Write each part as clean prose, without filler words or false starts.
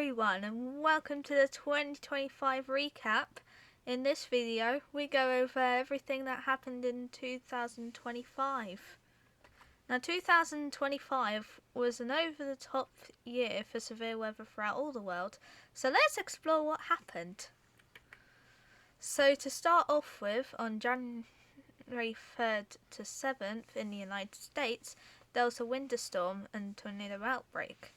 everyone and welcome to the 2025 recap. In this video we go over everything that happened in 2025. Now 2025 was an over-the-top year for severe weather throughout all the world, so let's explore what happened. So to start off with, on January 3rd to 7th in the United States, there was a winter storm and tornado outbreak.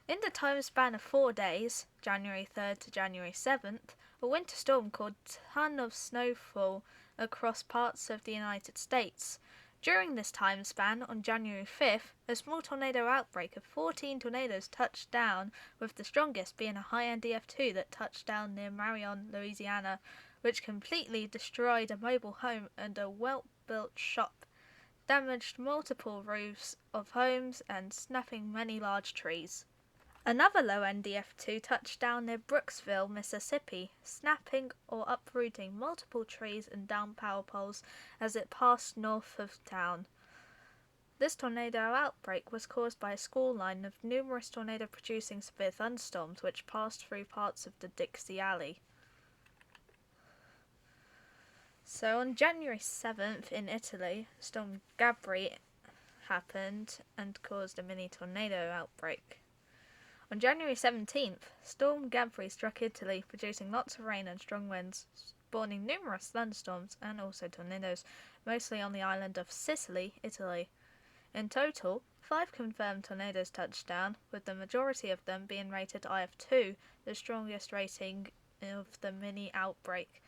In the time span of 4 days, January 3rd to January 7th, a winter storm caused a ton of snowfall across parts of the United States. During this time span, on January 5th, a small tornado outbreak of 14 tornadoes touched down, with the strongest being a high-end EF2 that touched down near Marion, Louisiana, which completely destroyed a mobile home and a well-built shop, damaged multiple roofs of homes and snapping many large trees. Another low-end EF2 touched down near Brooksville, Mississippi, snapping or uprooting multiple trees and down power poles as it passed north of town. This tornado outbreak was caused by a squall line of numerous tornado-producing severe thunderstorms which passed through parts of the Dixie Alley. So on January 7th in Italy, Storm Gabri happened and caused a mini tornado outbreak. On January 17th, Storm Gabri struck Italy, producing lots of rain and strong winds, spawning numerous thunderstorms and also tornadoes, mostly on the island of Sicily, Italy. In total, 5 confirmed tornadoes touched down, with the majority of them being rated IF2, the strongest rating of the mini outbreak.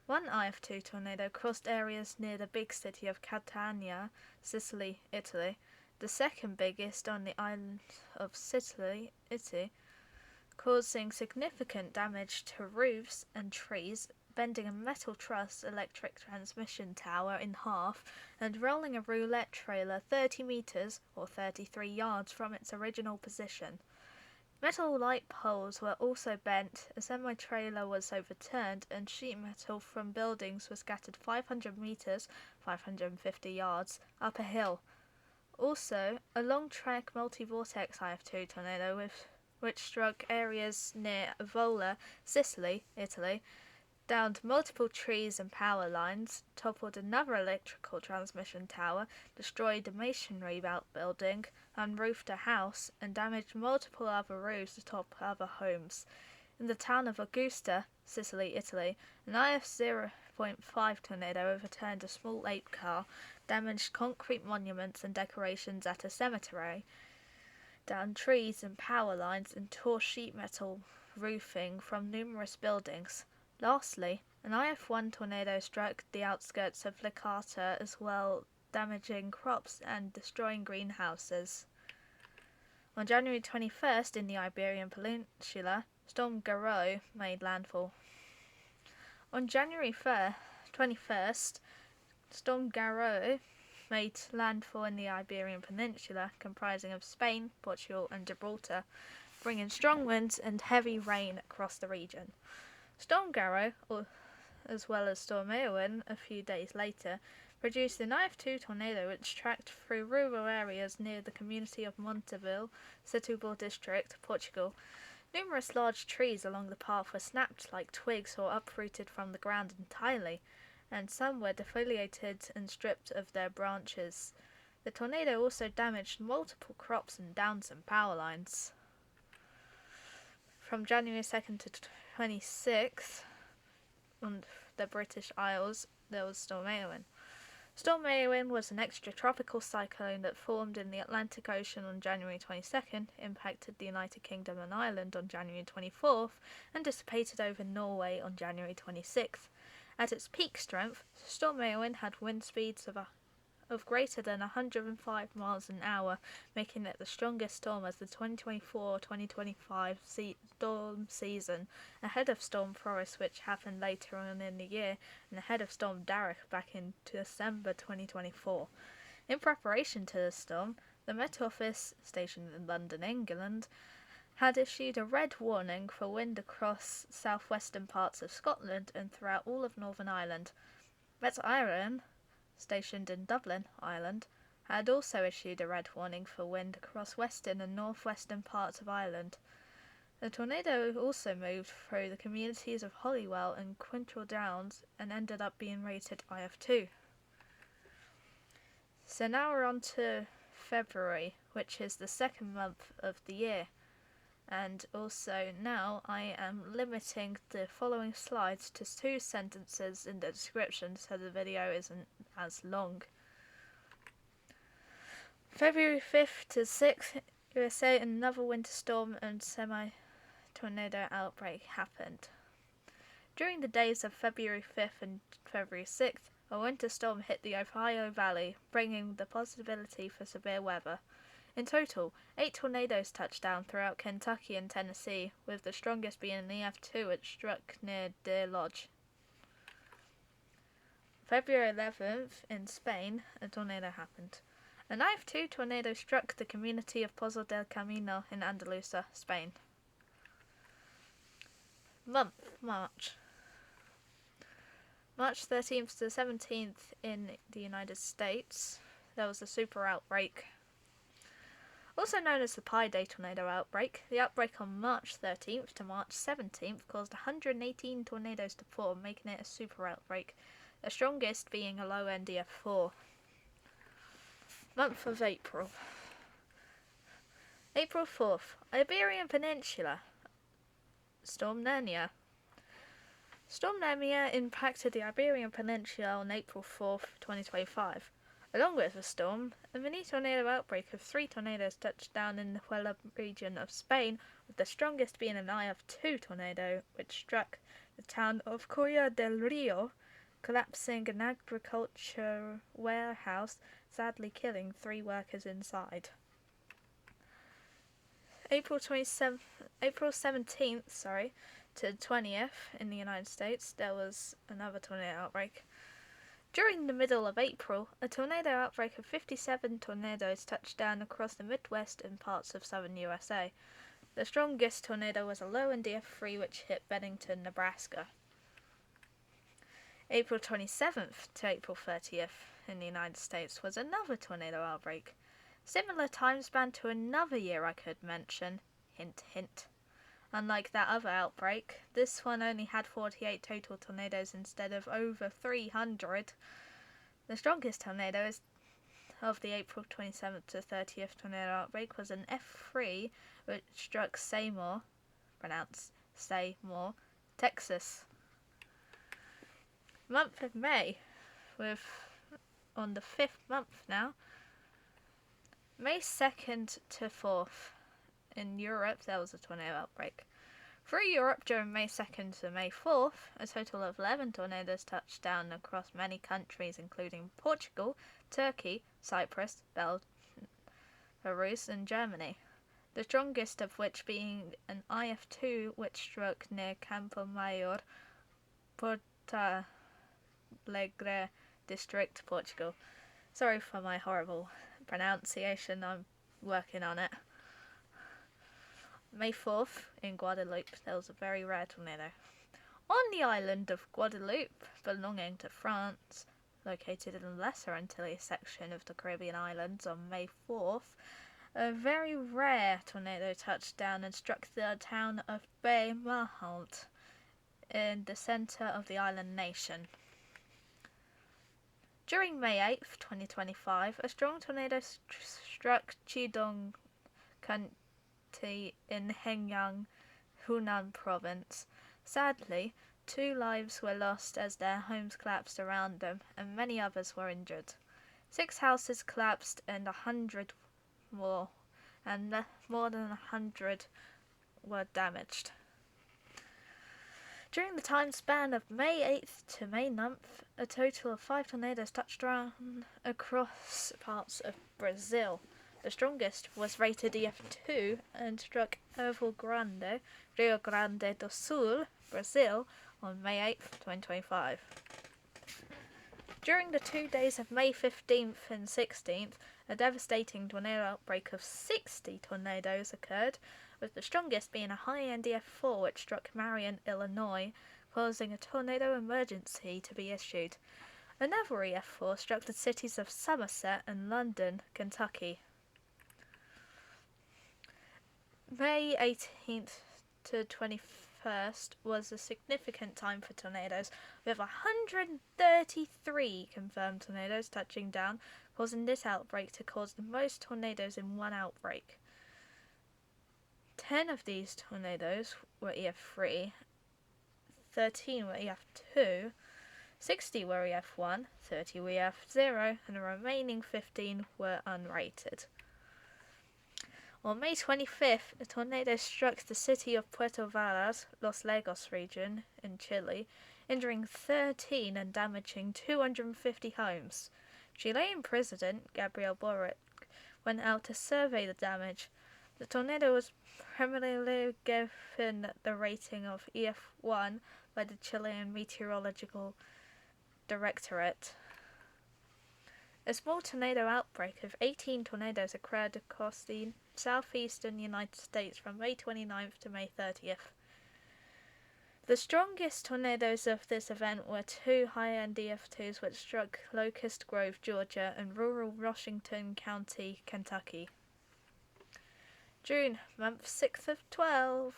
One IF2 tornado crossed areas near the big city of Catania, Sicily, Italy, the second biggest on the island of Sicily, Italy, causing significant damage to roofs and trees, bending a metal truss electric transmission tower in half and rolling a roulette trailer 30 meters or 33 yards from its original position. Metal light poles were also bent, a semi-trailer was overturned, and sheet metal from buildings was scattered 500 meters, 550 yards, up a hill. Also, a long-track multi-vortex IF2 tornado which struck areas near Avola, Sicily, Italy, downed multiple trees and power lines, toppled another electrical transmission tower, destroyed a masonry building, unroofed a house, and damaged multiple other roofs atop other homes. In the town of Augusta, Sicily, Italy, an IF 0.5 tornado overturned a small ape car, damaged concrete monuments and decorations at a cemetery, downed trees and power lines, and tore sheet metal roofing from numerous buildings. Lastly, an IF1 tornado struck the outskirts of Licata as well, damaging crops and destroying greenhouses. On January 21st in the Iberian Peninsula, Storm Garo made landfall. On January 21st, Storm Garo made landfall in the Iberian Peninsula, comprising of Spain, Portugal and Gibraltar, bringing strong winds and heavy rain across the region. Storm Garo, as well as Storm Eowyn a few days later, produced an IF2 tornado which tracked through rural areas near the community of Monteville, Setúbal district, Portugal. Numerous large trees along the path were snapped like twigs or uprooted from the ground entirely, and some were defoliated and stripped of their branches. The tornado also damaged multiple crops and downed some power lines. From January 2nd to 26th, on the British Isles, there was Storm Eowyn. Storm Eowyn was an extratropical cyclone that formed in the Atlantic Ocean on January 22nd, impacted the United Kingdom and Ireland on January 24th, and dissipated over Norway on January 26th. At its peak strength, Storm Eowyn had wind speeds of greater than 105 miles an hour, making it the strongest storm of the 2024-2025 storm season, ahead of Storm Forest, which happened later on in the year, and ahead of Storm Darragh back in December 2024. In preparation to the storm, the Met Office, stationed in London, England, had issued a red warning for wind across southwestern parts of Scotland and throughout all of Northern Ireland. Met Ireland, stationed in Dublin, Ireland, had also issued a red warning for wind across western and northwestern parts of Ireland. The tornado also moved through the communities of Hollywell and Quintrell Downs and ended up being rated IF2. So now we're on to February, which is the second month of the year. And also now I am limiting the following slides to 2 sentences in the description so the video isn't as long. February 5th to 6th, USA, another winter storm and semi-tornado outbreak happened. During the days of February 5th and February 6th, a winter storm hit the Ohio Valley, bringing the possibility for severe weather. In total, 8 tornadoes touched down throughout Kentucky and Tennessee, with the strongest being an EF2 which struck near Deer Lodge. February 11th, in Spain, a tornado happened. An IF2 tornado struck the community of Pozo del Camino in Andalusia, Spain. Month, March. March 13th to 17th in the United States, there was a super outbreak. Also known as the Pi Day tornado outbreak, the outbreak on March 13th to March 17th caused 118 tornadoes to form, making it a super outbreak, the strongest being a low NDF4. Month of April. April 4th, Iberian Peninsula. Storm Nernia. Storm Nernia impacted the Iberian Peninsula on April 4th, 2025. Along with the storm, a mini tornado outbreak of 3 tornadoes touched down in the Huelva region of Spain, with the strongest being an IF2 tornado, which struck the town of Coya del Rio, collapsing an agriculture warehouse, sadly killing 3 workers inside. April 17th to 20th in the United States, there was another tornado outbreak. During the middle of April, a tornado outbreak of 57 tornadoes touched down across the Midwest and parts of southern USA. The strongest tornado was a low NDF3 which hit Bennington, Nebraska. April 27th to April 30th in the United States was another tornado outbreak. Similar time span to another year I could mention. Hint, hint. Unlike that other outbreak, this one only had 48 total tornadoes instead of over 300. The strongest tornado of the April 27th to 30th tornado outbreak was an F3 which struck Seymour, pronounced Seymour, Texas. Month of May, with on the 5th month now. May 2nd to 4th. In Europe, there was a tornado outbreak. Through Europe during May 2nd to May 4th, a total of 11 tornadoes touched down across many countries, including Portugal, Turkey, Cyprus, Belarus, and Germany. The strongest of which being an IF2 which struck near Campo Maior, Porto Alegre district, Portugal. Sorry for my horrible pronunciation, I'm working on it. May 4th, in Guadeloupe, there was a very rare tornado. On the island of Guadeloupe, belonging to France, located in the Lesser Antilles section of the Caribbean islands, on May 4th, a very rare tornado touched down and struck the town of Bay Mahalt in the centre of the island nation. During May 8th, 2025, a strong tornado struck Qidong County in Hengyang, Hunan province. Sadly, 2 lives were lost as their homes collapsed around them, and many others were injured. 6 houses collapsed and 100 more, and more than 100 were damaged. During the time span of May 8th to May 9th, a total of 5 tornadoes touched down across parts of Brazil. The strongest was rated EF2 and struck Ovo Grande, Rio Grande do Sul, Brazil, on May 8th, 2025. During the 2 days of May 15th and 16th, a devastating tornado outbreak of 60 tornadoes occurred, with the strongest being a high NDF4 which struck Marion, Illinois, causing a tornado emergency to be issued. Another EF4 struck the cities of Somerset and London, Kentucky. May 18th to 21st was a significant time for tornadoes, with 133 confirmed tornadoes touching down, causing this outbreak to cause the most tornadoes in one outbreak. 10 of these tornadoes were EF3, 13 were EF2, 60 were EF1, 30 were EF0, and the remaining 15 were unrated. On May 25th, a tornado struck the city of Puerto Varas, Los Lagos region in Chile, injuring 13 and damaging 250 homes. Chilean President Gabriel Boric went out to survey the damage. The tornado was primarily given the rating of EF1 by the Chilean Meteorological Directorate. A small tornado outbreak of 18 tornadoes occurred across the southeastern United States from May 29th to May 30th. The strongest tornadoes of this event were two high-end EF2s which struck Locust Grove, Georgia, and rural Washington County, Kentucky. June, month 6th of 12.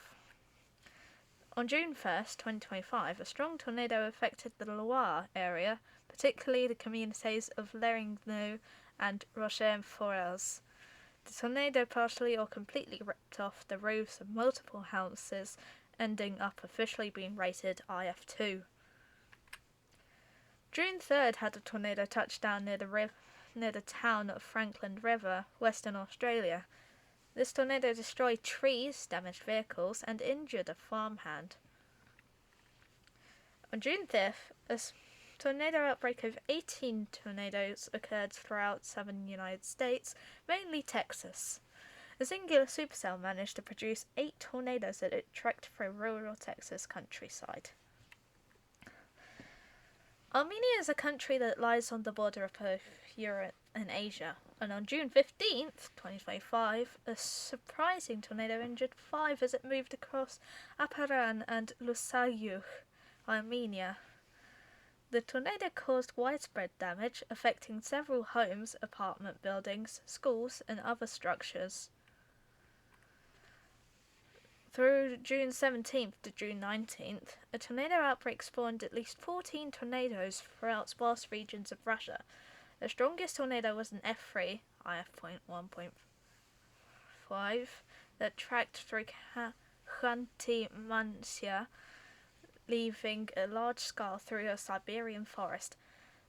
On June 1st, 2025, a strong tornado affected the Loire area, particularly the communities of Lerignou and Rocher-en-Forez. The tornado partially or completely ripped off the roofs of multiple houses, ending up officially being rated IF2. June 3rd had a tornado touchdown near the town of Franklin River, Western Australia. This tornado destroyed trees, damaged vehicles, and injured a farmhand. On June 5th, a tornado outbreak of 18 tornadoes occurred throughout southern United States, mainly Texas. A singular supercell managed to produce 8 tornadoes that it tracked through rural Texas countryside. Armenia is a country that lies on the border of both Europe and Asia, and on June 15th, 2025, a surprising tornado injured 5 as it moved across Aparan and Lusayuh, Armenia. The tornado caused widespread damage, affecting several homes, apartment buildings, schools, and other structures. Through June 17th to June 19th, a tornado outbreak spawned at least 14 tornadoes throughout sparse regions of Russia. The strongest tornado was an F3, IF.1.5, that tracked through Khanty-Mansiysk, leaving a large scar through a Siberian forest.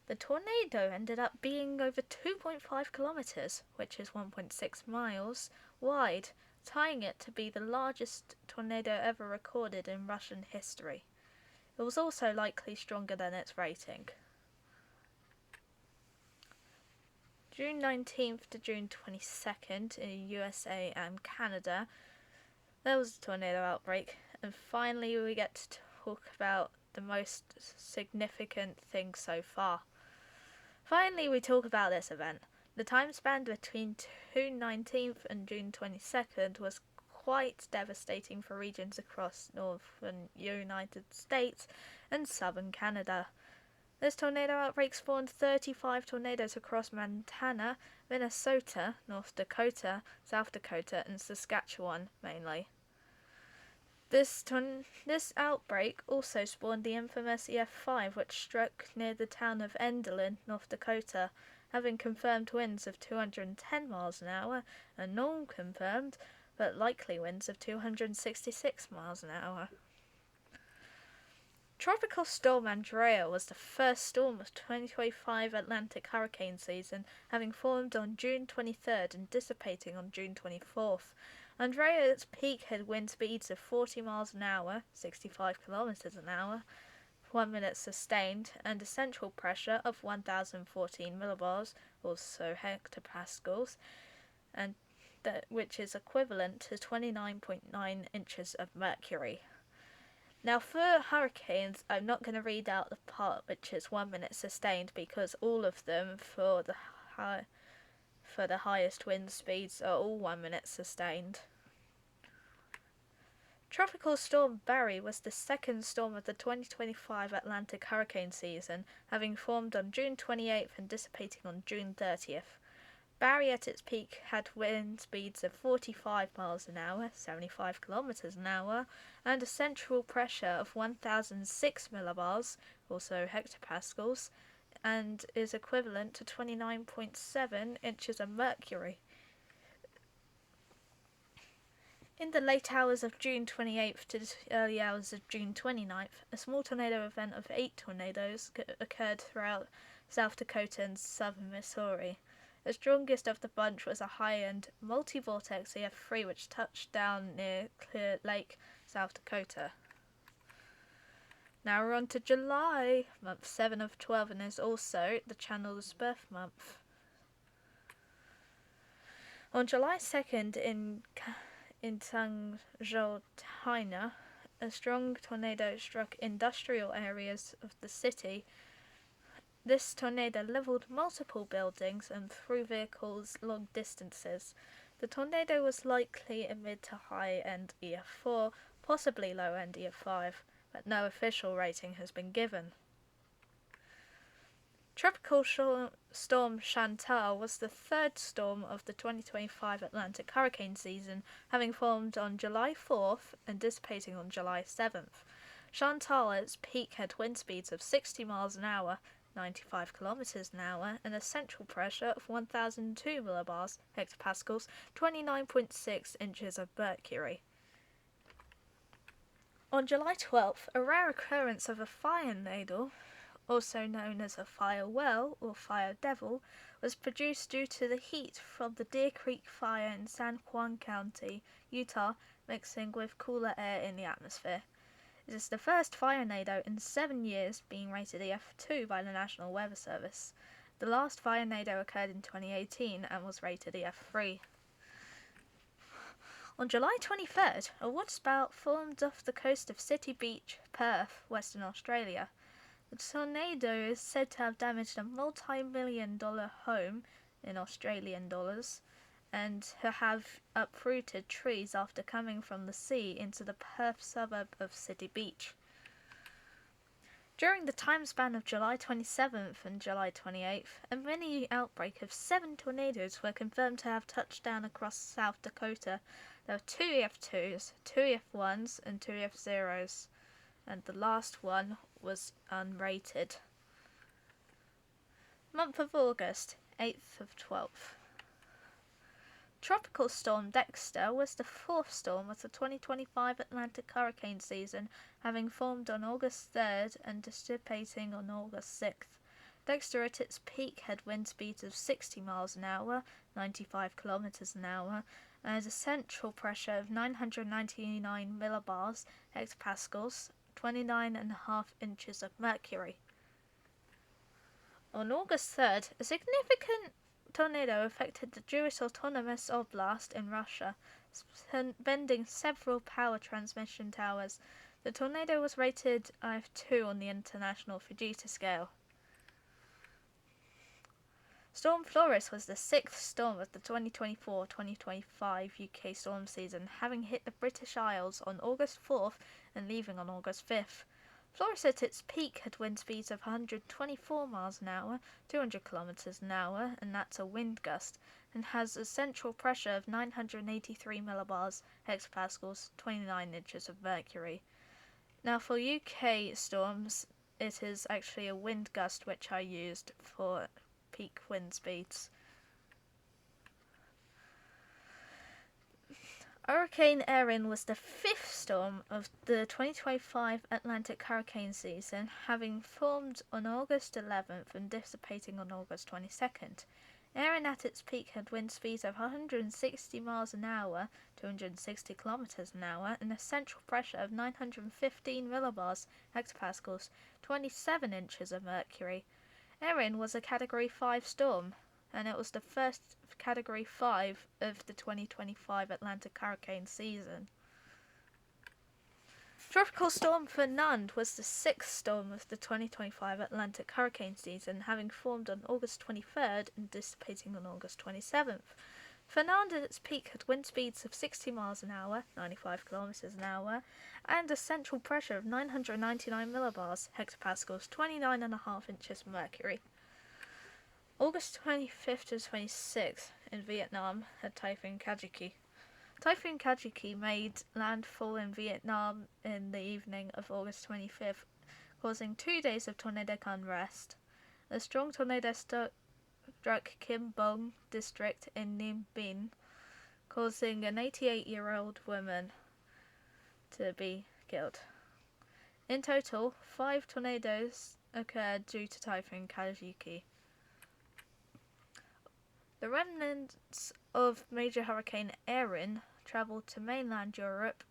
The tornado ended up being over 2.5 kilometers, which is 1.6 miles, wide, tying it to be the largest tornado ever recorded in Russian history. It was also likely stronger than its rating. June 19th to June 22nd in USA and Canada, there was a tornado outbreak, and finally we get to talk about the most significant thing so far. Finally we talk about this event. The time span between June 19th and June 22nd was quite devastating for regions across northern United States and southern Canada. This tornado outbreak spawned 35 tornadoes across Montana, Minnesota, North Dakota, South Dakota, and Saskatchewan mainly. This outbreak also spawned the infamous EF5, which struck near the town of Enderlin, North Dakota, having confirmed winds of 210 miles an hour and non-confirmed but likely winds of 266 miles an hour. Tropical Storm Andrea was the first storm of 2025 Atlantic hurricane season, having formed on June 23rd and dissipating on June 24th. Andrea at its peak had wind speeds of 40 miles an hour, 65 kilometers an hour, 1 minute sustained, and a central pressure of 1014 millibars, also hectopascals, and which is equivalent to 29.9 inches of mercury. Now for hurricanes, I'm not going to read out the part which is 1 minute sustained, because all of them for the highest wind speeds are all 1 minute sustained. Tropical Storm Barry was the second storm of the 2025 Atlantic hurricane season, having formed on June 28th and dissipating on June 30th. Barry at its peak had wind speeds of 45 miles an hour, 75 kilometers an hour, and a central pressure of 1006 millibars, also hectopascals, and is equivalent to 29.7 inches of mercury. In the late hours of June 28th to the early hours of June 29th, a small tornado event of 8 tornadoes occurred throughout South Dakota and southern Missouri. The strongest of the bunch was a high-end multi-vortex EF3 which touched down near Clear Lake, South Dakota. Now we're on to July, month 7 of 12, and is also the channel's birth month. On July 2nd in Tangjotaina, a strong tornado struck industrial areas of the city. This tornado leveled multiple buildings and threw vehicles long distances. The tornado was likely a mid to high-end EF4, possibly low-end EF5, but no official rating has been given. Tropical Storm Chantal was the third storm of the 2025 Atlantic hurricane season, having formed on July 4th and dissipating on July 7th. Chantal at its peak had wind speeds of 60 miles an hour, 95 kilometers an hour, and a central pressure of 1002 millibars, hectopascals, 29.6 inches of mercury. On July 12th, a rare occurrence of a fire needle, also known as a fire well or fire devil, was produced due to the heat from the Deer Creek fire in San Juan County, Utah, mixing with cooler air in the atmosphere. It is the first fire tornado in 7 years, being rated EF2 by the National Weather Service. The last fire tornado occurred in 2018 and was rated EF3. On July 23rd, a waterspout formed off the coast of City Beach, Perth, Western Australia. The tornado is said to have damaged a multi-million-dollar home in Australian dollars and to have uprooted trees after coming from the sea into the Perth suburb of City Beach. During the time span of July 27th and July 28th, a mini outbreak of 7 tornadoes were confirmed to have touched down across South Dakota. There were 2 EF2s, 2 EF1s, and 2 EF0s, and the last one was unrated. Month of August, 8th of 12th. Tropical Storm Dexter was the 4th storm of the 2025 Atlantic hurricane season, having formed on August 3rd and dissipating on August 6th. Dexter at its peak had wind speeds of 60 miles an hour, 95 kilometers an hour, and a central pressure of 999 millibars, hectopascals, 29.5 inches of mercury. On August 3rd, a significant tornado affected the Jewish Autonomous Oblast in Russia, bending several power transmission towers. The tornado was rated IF2 on the International Fujita scale. Storm Floris was the 6th storm of the 2024-2025 UK storm season, having hit the British Isles on August 4th and leaving on August 5th. Floris at its peak had wind speeds of 124 miles an hour, 200 kilometers an hour, and that's a wind gust, and has a central pressure of 983 millibars, hectopascals, 29 inches of mercury. Now for UK storms, it is actually a wind gust which I used for peak wind speeds. Hurricane Erin was the 5th storm of the 2025 Atlantic hurricane season, having formed on August 11th and dissipating on August 22nd. Erin at its peak had wind speeds of 160 miles an hour, 260 kilometers an hour, and a central pressure of 915 millibars, hectopascals, 27 inches of mercury. Erin was a Category 5 storm, and it was the first Category 5 of the 2025 Atlantic hurricane season. Tropical Storm Fernand was the 6th storm of the 2025 Atlantic hurricane season, having formed on August 23rd and dissipating on August 27th. Fernand at its peak had wind speeds of 60 miles an hour, 95 kilometers an hour, and a central pressure of 999 millibars, hectopascals, 29.5 inches of mercury. August 25th to 26th in Vietnam had Typhoon Kajiki. Typhoon Kajiki made landfall in Vietnam in the evening of August 25th, causing 2 days of tornadic unrest. A strong tornado struck Kim Bong district in Ninh Binh, causing an 88-year-old woman to be killed. In total, 5 tornadoes occurred due to Typhoon Kajiki. The remnants of major Hurricane Erin travelled to mainland Europe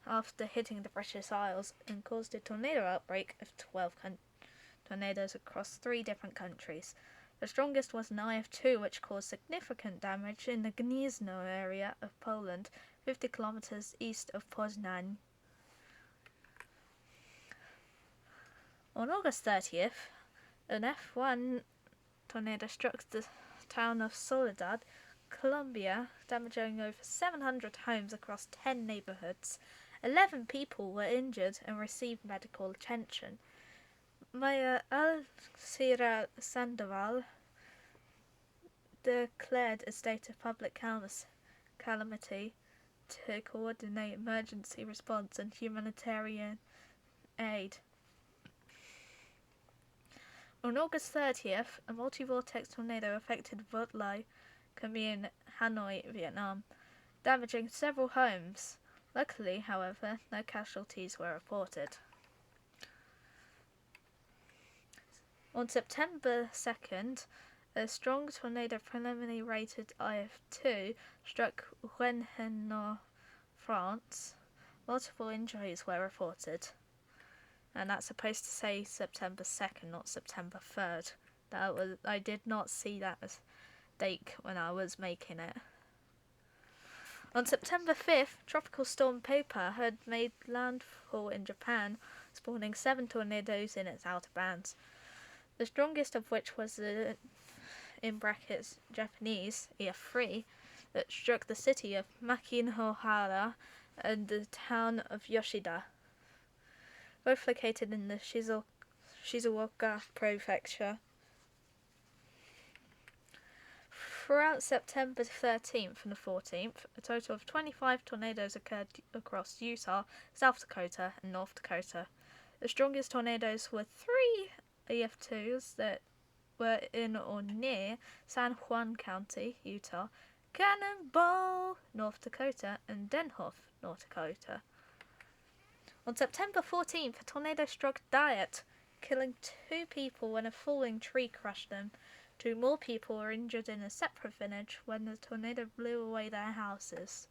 after hitting the British Isles and caused a tornado outbreak of 12 tornadoes across 3 different countries. The strongest was an IF2, which caused significant damage in the Gniezno area of Poland, 50 kilometers east of Poznań. On August 30th, an F1 tornado struck the town of Soledad, Colombia, damaging over 700 homes across 10 neighborhoods. 11 people were injured and received medical attention. Mayor Alcira Sandoval declared a state of public calamity to coordinate emergency response and humanitarian aid. On August 30th, a multi-vortex tornado affected Vot Lai Commune, Hanoi, Vietnam, damaging several homes. Luckily, however, no casualties were reported. On September 2nd, a strong tornado preliminary rated IF2 struck Rennes, France. Multiple injuries were reported. And that's supposed to say September 2nd, not September 3rd. I did not see that date when I was making it. On September 5th, Tropical Storm Papa had made landfall in Japan, spawning 7 tornadoes in its outer bands. The strongest of which was the in brackets Japanese EF3 that struck the city of Makinohara and the town of Yoshida, both located in the Shizuoka prefecture. Throughout September 13th and the 14th, a total of 25 tornadoes occurred across Utah, South Dakota, and North Dakota. The strongest tornadoes were 3 EF2s that were in or near San Juan County, Utah, Cannonball, North Dakota, and Denhoff, North Dakota. On September 14th, a tornado struck Dyett, killing 2 people when a falling tree crushed them. 2 more people were injured in a separate village when the tornado blew away their houses.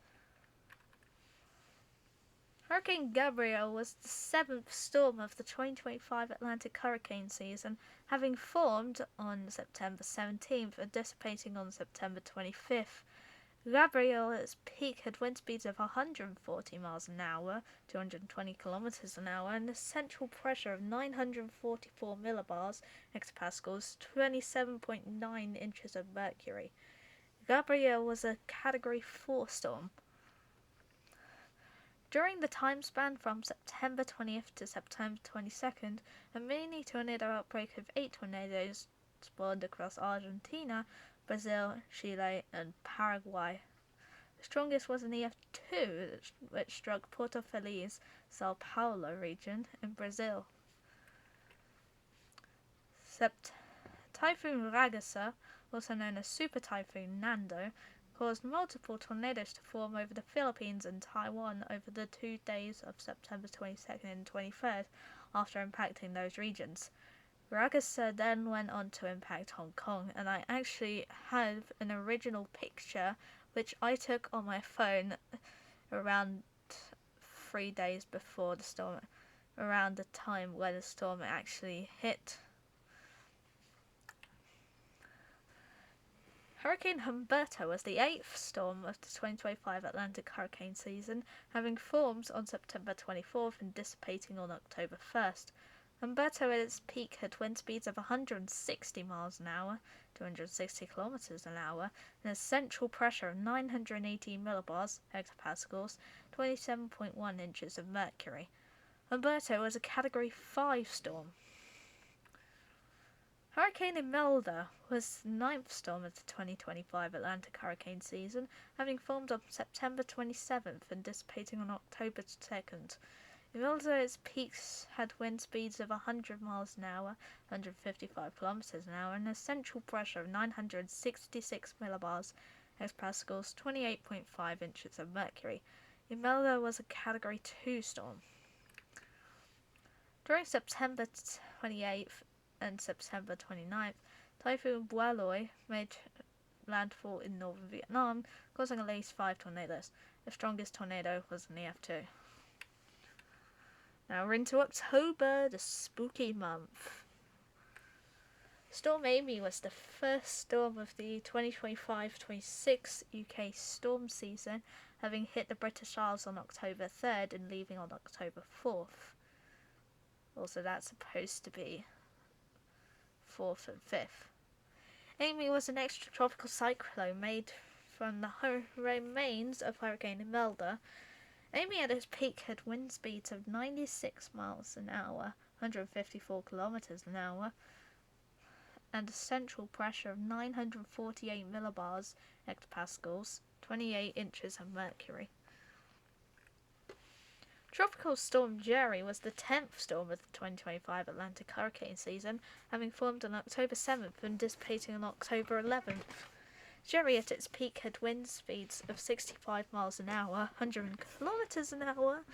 Hurricane Gabrielle was the 7th storm of the 2025 Atlantic hurricane season, having formed on September 17th and dissipating on September 25th. Gabrielle at its peak had wind speeds of 140 miles an hour, 220 kilometers an hour, and a central pressure of 944 millibars, hectopascals, 27.9 inches of mercury. Gabrielle was a Category 4 storm. During the time span from September 20th to September 22nd, a mini tornado outbreak of 8 tornadoes spawned across Argentina, Brazil, Chile, and Paraguay. The strongest was an EF2, which struck Porto Feliz, Sao Paulo region in Brazil. Typhoon Ragasa, also known as Super Typhoon Nando, caused multiple tornadoes to form over the Philippines and Taiwan over the 2 days of September 22nd and 23rd after impacting those regions. Ragasa then went on to impact Hong Kong, and I actually have an original picture which I took on my phone around 3 days before the storm, around the time where the storm actually hit. Hurricane Humberto was the 8th storm of the 2025 Atlantic hurricane season, having formed on September 24th and dissipating on October 1st. Humberto at its peak had wind speeds of 160 miles an hour, 260 kilometers an hour, and a central pressure of 980 millibars, hectopascals, 27.1 inches of mercury. Humberto was a Category 5 storm. Hurricane Imelda was the ninth storm of the 2025 Atlantic hurricane season, having formed on September 27th and dissipating on October 2nd. Imelda at its peaks had wind speeds of 100 miles an hour, 155 kilometers an hour, and a central pressure of 966 millibars, hectopascals, 28.5 inches of mercury. Imelda was a Category 2 storm. During September 28th and September 29th, Typhoon Boiloy made landfall in northern Vietnam, causing at least 5 tornadoes. The strongest tornado was an EF2. Now we're into October, the spooky month. Storm Amy was the first storm of the 2025-26 UK storm season, having hit the British Isles on October 3rd and leaving on October 4th. Also, that's supposed to be 4th and 5th. Amy was an extratropical cyclone made from the remains of Hurricane Imelda. Amy at its peak had wind speeds of 96 miles an hour, 154 kilometers an hour, and a central pressure of 948 millibars, hectopascals, 28 inches of mercury. Tropical Storm Jerry was the 10th storm of the 2025 Atlantic hurricane season, having formed on October 7th and dissipating on October 11th. Jerry at its peak had wind speeds of 65 miles an hour, 100 kilometers an hour,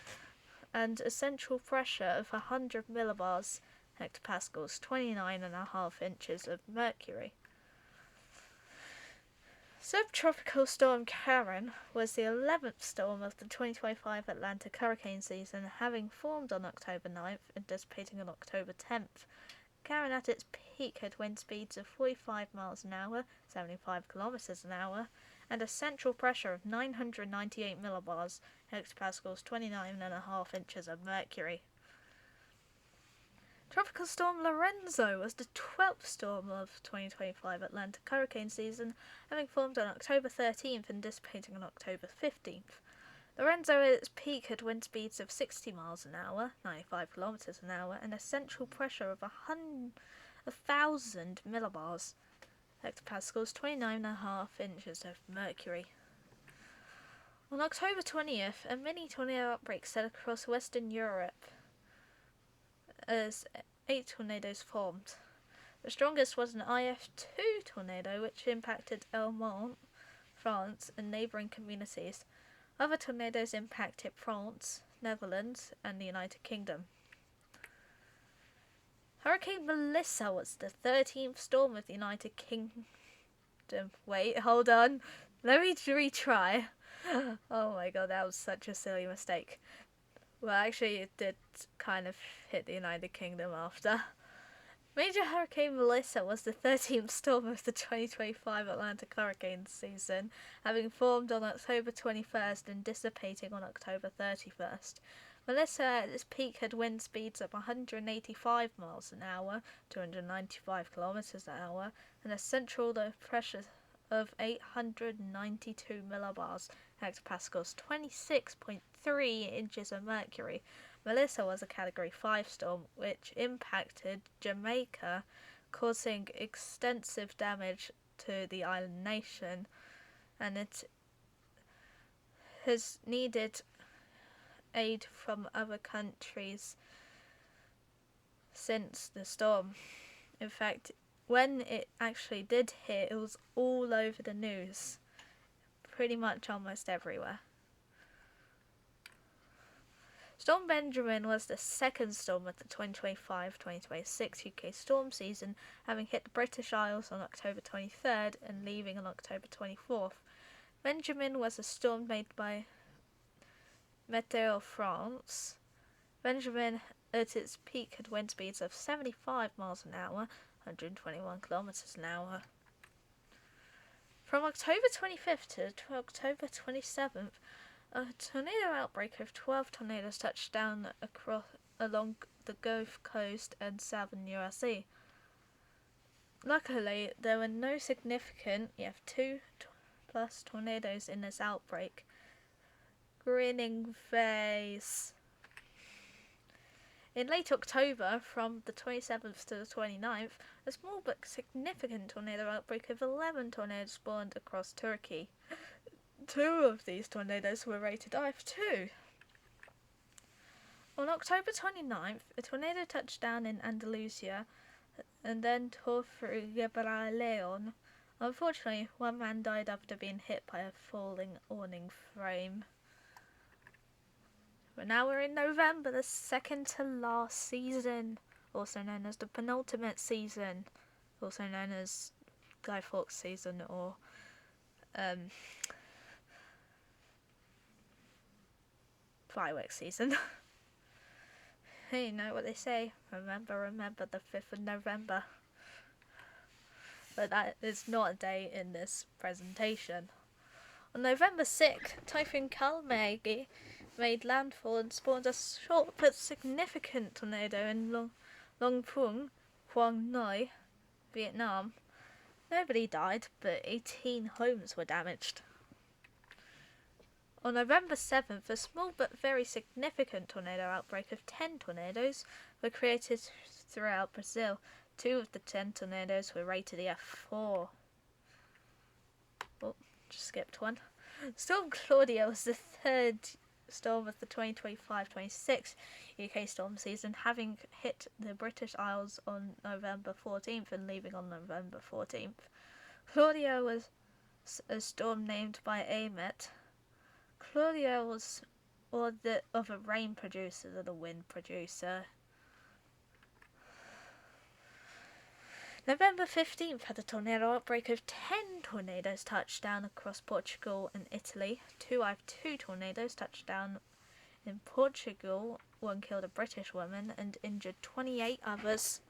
and a central pressure of 100 millibars, hectopascals, 29.5 inches of mercury. Subtropical Storm Karen was the 11th storm of the 2025 Atlantic hurricane season, having formed on October 9th and dissipating on October 10th. Karen at its peak had wind speeds of 45 miles an hour, 75 kilometers an hour, and a central pressure of 998 millibars, hectopascals, 29.5 inches of mercury. Tropical Storm Lorenzo was the 12th storm of 2025 Atlantic hurricane season, having formed on October 13th and dissipating on October 15th. Lorenzo at its peak had wind speeds of 60 miles an hour, 95 kilometers an hour, and a central pressure of 1,000 millibars, hectopascals, 29.5 inches of mercury. On October 20th, a mini tornado outbreak set across Western Europe as 8 tornadoes formed. The strongest was an IF2 tornado, which impacted El Mont, France, and neighbouring communities. Other tornadoes impacted France, Netherlands, and the United Kingdom. Hurricane Melissa was the 13th storm of the United Kingdom. Wait, hold on. Let me retry. Oh my god, that was such a silly mistake. Well, actually, it did kind of hit the United Kingdom after. Major Hurricane Melissa was the 13th storm of the 2025 Atlantic hurricane season, having formed on October 21st and dissipating on October 31st. Melissa at its peak had wind speeds of 185 miles an hour, 295 kilometers an hour, and a central low pressure of 892 millibars, hectopascals, 26.3 inches of mercury. Melissa was a Category 5 storm, which impacted Jamaica, causing extensive damage to the island nation, and it has needed aid from other countries since the storm. In fact, when it actually did hit, it was all over the news, pretty much almost everywhere. Storm Benjamin was the second storm of the 2025-2026 UK storm season, having hit the British Isles on October 23rd and leaving on October 24th. Benjamin was a storm made by Meteo France. Benjamin at its peak had wind speeds of 75 miles an hour, 121 kilometers an hour. From October 25th to October 27th, a tornado outbreak of 12 tornadoes touched down along the Gulf Coast and southern USA. Luckily, there were no significant EF2 plus tornadoes in this outbreak. Grinning face. In late October, from the 27th to the 29th, a small but significant tornado outbreak of 11 tornadoes spawned across Turkey. 2 of these tornadoes were rated IF2. On October 29th, a tornado touched down in Andalusia and then tore through Gibraleon. Unfortunately, 1 man died after being hit by a falling awning frame. But now we're in November, the second to last season, also known as the penultimate season, also known as Guy Fawkes season or fireworks season. You know what they say, remember the 5th of November. But that is not a day in this presentation. On November 6th, Typhoon Kalmagi made landfall and spawned a short but significant tornado in Long Phuong, Quang Noi, Vietnam. Nobody died, but 18 homes were damaged. On November 7th, a small but very significant tornado outbreak of 10 tornadoes were created throughout Brazil. 2 of the 10 tornadoes were rated F4. Oh, just skipped one. Storm Claudia was the 3rd storm of the 2025-26 UK storm season, having hit the British Isles on November 14th and leaving on November 14th. Claudia was a storm named by Amet. Claudia was of a rain producer than a wind producer. November 15th had a tornado outbreak of 10 tornadoes touched down across Portugal and Italy. 2 IF2 tornadoes touched down in Portugal. 1 killed a British woman and injured 28 others.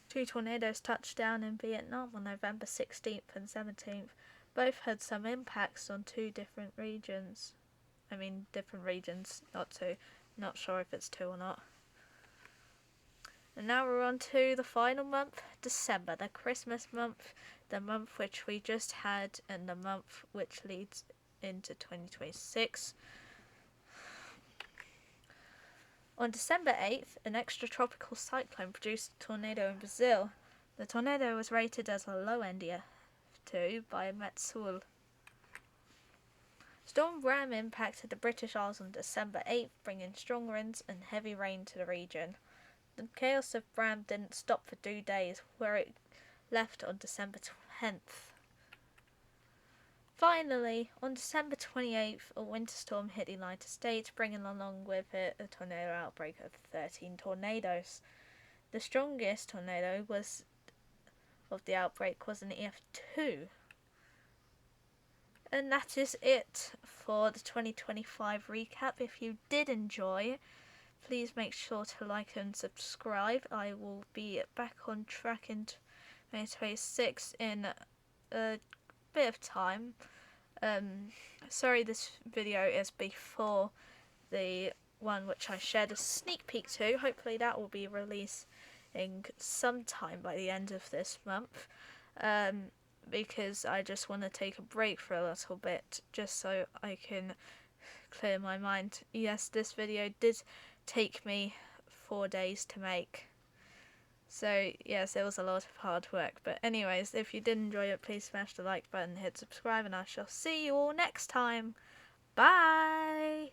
2 tornadoes touched down in Vietnam on November 16th and 17th. Both had some impacts on 2 different regions. Different regions, not 2. Not sure if it's 2 or not. And now we're on to the final month, December, the Christmas month, the month which we just had, and the month which leads into 2026. On December 8th, an extratropical cyclone produced a tornado in Brazil. The tornado was rated as a low F2 by Metsul. Storm Ram impacted the British Isles on December 8th, bringing strong winds and heavy rain to the region. The chaos of Bram didn't stop for 2 days, where it left on December 10th. Finally, on December 28th, a winter storm hit the United States, bringing along with it a tornado outbreak of 13 tornadoes. The strongest tornado of the outbreak was an EF2. And that is it for the 2025 recap. If you did enjoy, please make sure to like and subscribe. I will be back on track in 2026 in a bit of time. Sorry this video is before the one which I shared a sneak peek to. Hopefully that will be releasing sometime by the end of this month. Because I just want to take a break for a little bit just so I can clear my mind. Yes, this video did take me 4 days to make, so yes, it was a lot of hard work. But anyways, if you did enjoy it, please smash the like button, hit subscribe, and I shall see you all next time. Bye.